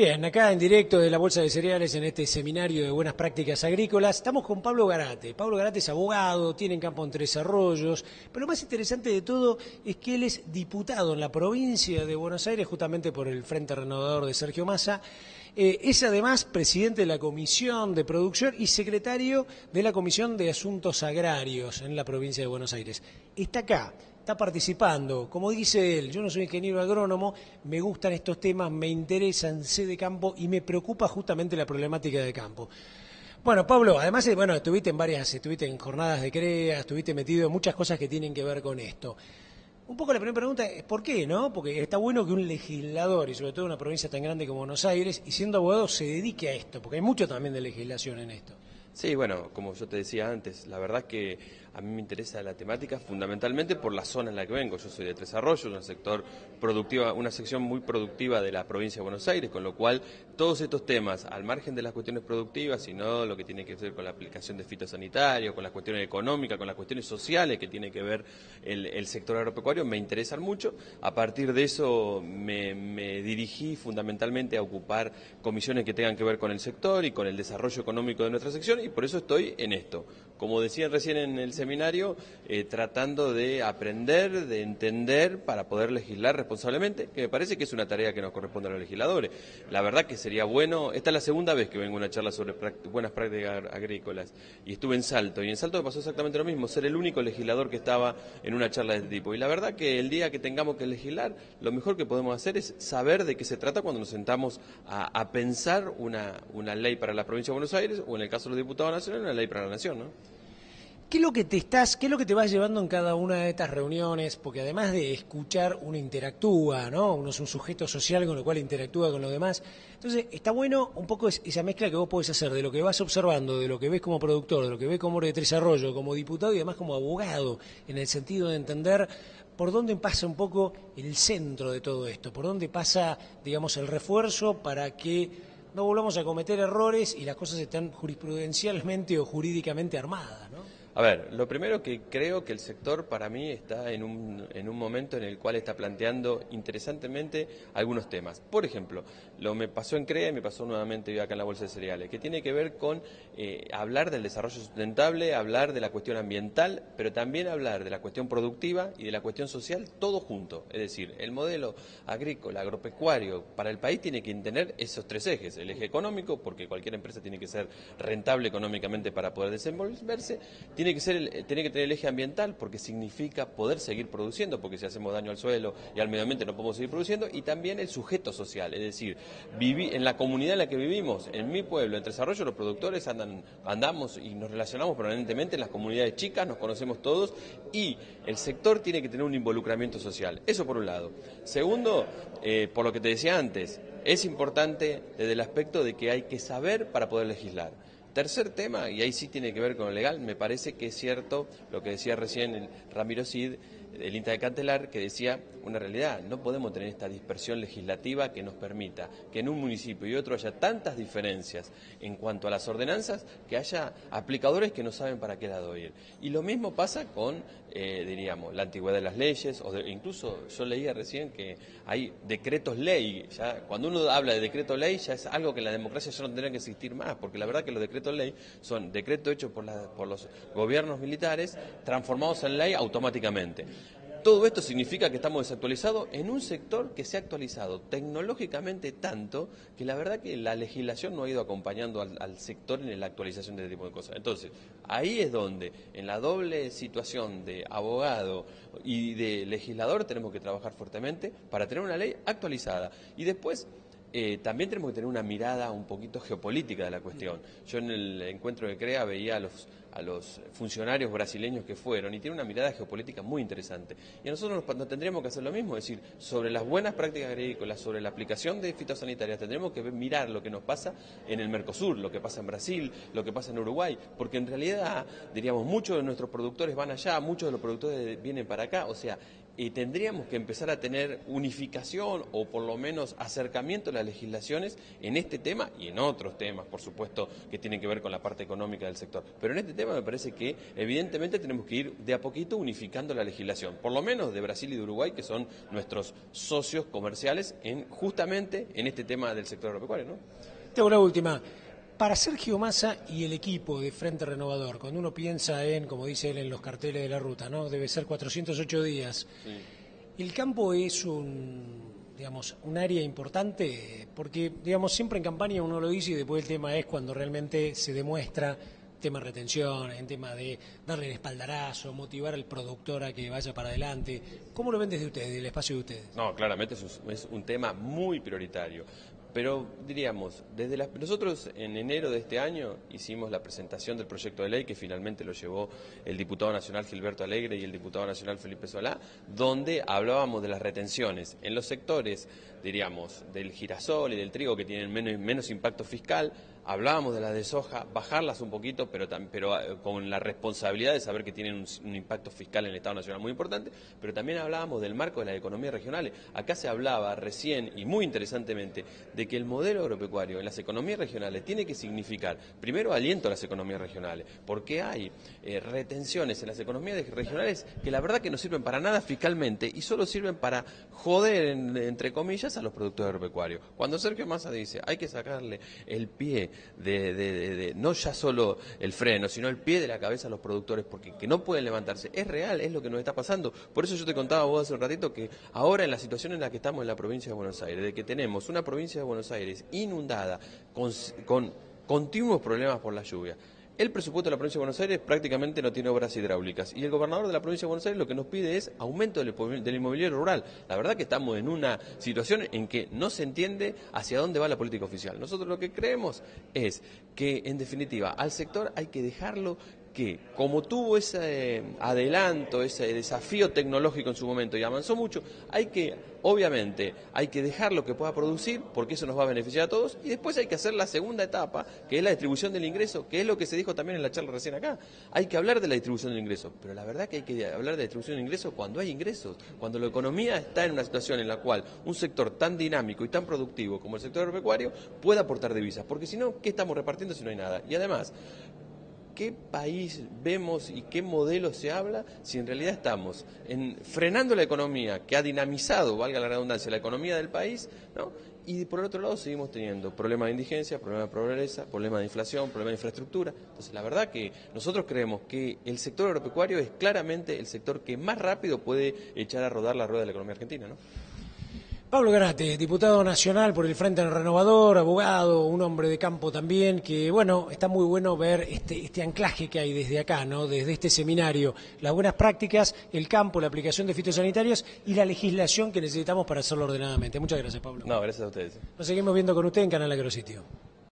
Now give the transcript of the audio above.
Bien, acá en directo de la Bolsa de Cereales en este seminario de buenas prácticas agrícolas, estamos con Pablo Garate. Pablo Garate es abogado, tiene en campo en Tres Arroyos, pero lo más interesante de todo es que él es diputado en la provincia de Buenos Aires, justamente por el Frente Renovador de Sergio Massa. Es además presidente de la Comisión de Producción y secretario de la Comisión de Asuntos Agrarios en la provincia de Buenos Aires. Está acá. Está participando, como dice él, yo no soy ingeniero agrónomo, me gustan estos temas, me interesan, sé de campo y me preocupa justamente la problemática de campo. Bueno, Pablo, además, estuviste en jornadas de CREA, estuviste metido en muchas cosas que tienen que ver con esto. Un poco la primera pregunta es ¿por qué, no? Porque está bueno que un legislador, y sobre todo en una provincia tan grande como Buenos Aires, y siendo abogado, se dedique a esto, porque hay mucho también de legislación en esto. Sí, bueno, como yo te decía antes, la verdad que a mí me interesa la temática fundamentalmente por la zona en la que vengo. Yo soy de Tres Arroyos, un sector productiva, una sección muy productiva de la provincia de Buenos Aires, con lo cual todos estos temas, al margen de las cuestiones productivas, sino lo que tiene que ver con la aplicación de fitosanitarios, con las cuestiones económicas, con las cuestiones sociales que tiene que ver el sector agropecuario, me interesan mucho. A partir de eso me dirigí fundamentalmente a ocupar comisiones que tengan que ver con el sector y con el desarrollo económico de nuestra sección, y por eso estoy en esto. Como decían recién en el seminario, tratando de aprender, de entender para poder legislar responsablemente, que me parece que es una tarea que nos corresponde a los legisladores. La verdad que sería bueno, esta es la segunda vez que vengo a una charla sobre buenas prácticas agrícolas, y estuve en Salto, y en Salto me pasó exactamente lo mismo, ser el único legislador que estaba en una charla de este tipo. Y la verdad que el día que tengamos que legislar, lo mejor que podemos hacer es saber de qué se trata cuando nos sentamos a pensar una ley para la provincia de Buenos Aires, o en el caso de los diputados nacionales, una ley para la nación, ¿no? ¿Qué es lo que te vas llevando en cada una de estas reuniones? Porque además de escuchar, uno interactúa, ¿no? Uno es un sujeto social con lo cual interactúa con los demás. Entonces, está bueno un poco esa mezcla que vos podés hacer de lo que vas observando, de lo que ves como productor, de lo que ves como de Tres Arroyos, como diputado y además como abogado, en el sentido de entender por dónde pasa un poco el centro de todo esto, por dónde pasa, digamos, el refuerzo para que no volvamos a cometer errores y las cosas estén jurisprudencialmente o jurídicamente armadas, ¿no? A ver, lo primero que creo que el sector para mí está en un momento en el cual está planteando interesantemente algunos temas. Por ejemplo, lo me pasó en CREA y me pasó nuevamente acá en la Bolsa de Cereales, que tiene que ver con hablar del desarrollo sustentable, hablar de la cuestión ambiental, pero también hablar de la cuestión productiva y de la cuestión social, todo junto. Es decir, el modelo agrícola, agropecuario para el país tiene que tener esos tres ejes. El eje económico, porque cualquier empresa tiene que ser rentable económicamente para poder desenvolverse. Tiene que tener el eje ambiental, porque significa poder seguir produciendo, porque si hacemos daño al suelo y al medio ambiente no podemos seguir produciendo, y también el sujeto social, es decir, en la comunidad en la que vivimos, en mi pueblo, en Tres Arroyos, los productores andamos y nos relacionamos permanentemente en las comunidades chicas, nos conocemos todos, y el sector tiene que tener un involucramiento social, eso por un lado. Segundo, por lo que te decía antes, es importante desde el aspecto de que hay que saber para poder legislar. Tercer tema, y ahí sí tiene que ver con lo legal, me parece que es cierto lo que decía recién el Ramiro Cid, el INTA de Cantelar, que decía una realidad: no podemos tener esta dispersión legislativa que nos permita que en un municipio y otro haya tantas diferencias en cuanto a las ordenanzas, que haya aplicadores que no saben para qué lado ir. Y lo mismo pasa con, diríamos, la antigüedad de las leyes, incluso yo leía recién que hay decretos ley. Ya, cuando uno habla de decreto ley, ya es algo que en la democracia ya no tendría que existir más, porque la verdad que los decretos ley son decretos hechos por los gobiernos militares, transformados en ley automáticamente. Todo esto significa que estamos desactualizados en un sector que se ha actualizado tecnológicamente tanto que la verdad que la legislación no ha ido acompañando al sector en la actualización de este tipo de cosas. Entonces, ahí es donde, en la doble situación de abogado y de legislador, tenemos que trabajar fuertemente para tener una ley actualizada. Y después, también tenemos que tener una mirada un poquito geopolítica de la cuestión. Yo en el encuentro de CREA veía a los funcionarios brasileños que fueron, y tiene una mirada geopolítica muy interesante. Y a nosotros nos tendríamos que hacer lo mismo, es decir, sobre las buenas prácticas agrícolas, sobre la aplicación de fitosanitarias, tendremos que mirar lo que nos pasa en el Mercosur, lo que pasa en Brasil, lo que pasa en Uruguay, porque en realidad, diríamos, muchos de nuestros productores van allá, muchos de los productores vienen para acá, o sea, y tendríamos que empezar a tener unificación o por lo menos acercamiento a las legislaciones en este tema y en otros temas, por supuesto, que tienen que ver con la parte económica del sector. Pero en este tema me parece que evidentemente tenemos que ir de a poquito unificando la legislación, por lo menos de Brasil y de Uruguay, que son nuestros socios comerciales justamente en este tema del sector agropecuario, ¿no? Tengo la última. Para Sergio Massa y el equipo de Frente Renovador, cuando uno piensa en, como dice él en los carteles de la ruta, ¿no? Debe ser 408 días. Sí. El campo es un área importante, porque, siempre en campaña uno lo dice y después el tema es cuando realmente se demuestra tema de retención, en tema de darle el espaldarazo, motivar al productor a que vaya para adelante. ¿Cómo lo ven desde ustedes, del espacio de ustedes? No, claramente es un tema muy prioritario. Pero diríamos, nosotros en enero de este año hicimos la presentación del proyecto de ley que finalmente lo llevó el diputado nacional Gilberto Alegre y el diputado nacional Felipe Solá, donde hablábamos de las retenciones en los sectores, diríamos, del girasol y del trigo que tienen menos impacto fiscal. Hablábamos de las de soja, bajarlas un poquito, pero con la responsabilidad de saber que tienen un impacto fiscal en el Estado Nacional muy importante, pero también hablábamos del marco de las economías regionales. Acá se hablaba recién, y muy interesantemente, de que el modelo agropecuario en las economías regionales tiene que significar, primero, aliento a las economías regionales, porque hay retenciones en las economías regionales que la verdad que no sirven para nada fiscalmente y solo sirven para joder, entre comillas, a los productores agropecuarios. Cuando Sergio Massa dice, hay que sacarle el pie no ya solo el freno, sino el pie de la cabeza a los productores, porque que no pueden levantarse, es real, es lo que nos está pasando. Por eso yo te contaba vos hace un ratito que ahora en la situación en la que estamos en la provincia de Buenos Aires, de que tenemos una provincia de Buenos Aires inundada, con continuos problemas por la lluvia, el presupuesto de la provincia de Buenos Aires prácticamente no tiene obras hidráulicas y el gobernador de la provincia de Buenos Aires lo que nos pide es aumento del inmobiliario rural. La verdad que estamos en una situación en que no se entiende hacia dónde va la política oficial. Nosotros lo que creemos es que, en definitiva, al sector hay que dejarlo que, como tuvo ese adelanto, ese desafío tecnológico en su momento y avanzó mucho, obviamente, hay que dejarlo que pueda producir, porque eso nos va a beneficiar a todos, y después hay que hacer la segunda etapa, que es la distribución del ingreso, que es lo que se dijo también en la charla recién acá. Hay que hablar de la distribución del ingreso, pero la verdad que hay que hablar de la distribución del ingreso cuando hay ingresos, cuando la economía está en una situación en la cual un sector tan dinámico y tan productivo como el sector agropecuario pueda aportar divisas, porque si no, ¿qué estamos repartiendo si no hay nada? Y además, ¿qué país vemos y qué modelo se habla si en realidad estamos frenando la economía que ha dinamizado, valga la redundancia, la economía del país, ¿no? Y por el otro lado seguimos teniendo problemas de indigencia, problemas de pobreza, problemas de inflación, problemas de infraestructura? Entonces la verdad que nosotros creemos que el sector agropecuario es claramente el sector que más rápido puede echar a rodar la rueda de la economía argentina, ¿no? Pablo Garate, diputado nacional por el Frente Renovador, abogado, un hombre de campo también, que está muy bueno ver este anclaje que hay desde acá, ¿no? Desde este seminario, las buenas prácticas, el campo, la aplicación de fitosanitarios y la legislación que necesitamos para hacerlo ordenadamente. Muchas gracias, Pablo. No, gracias a ustedes. Nos seguimos viendo con usted en Canal Agrositio.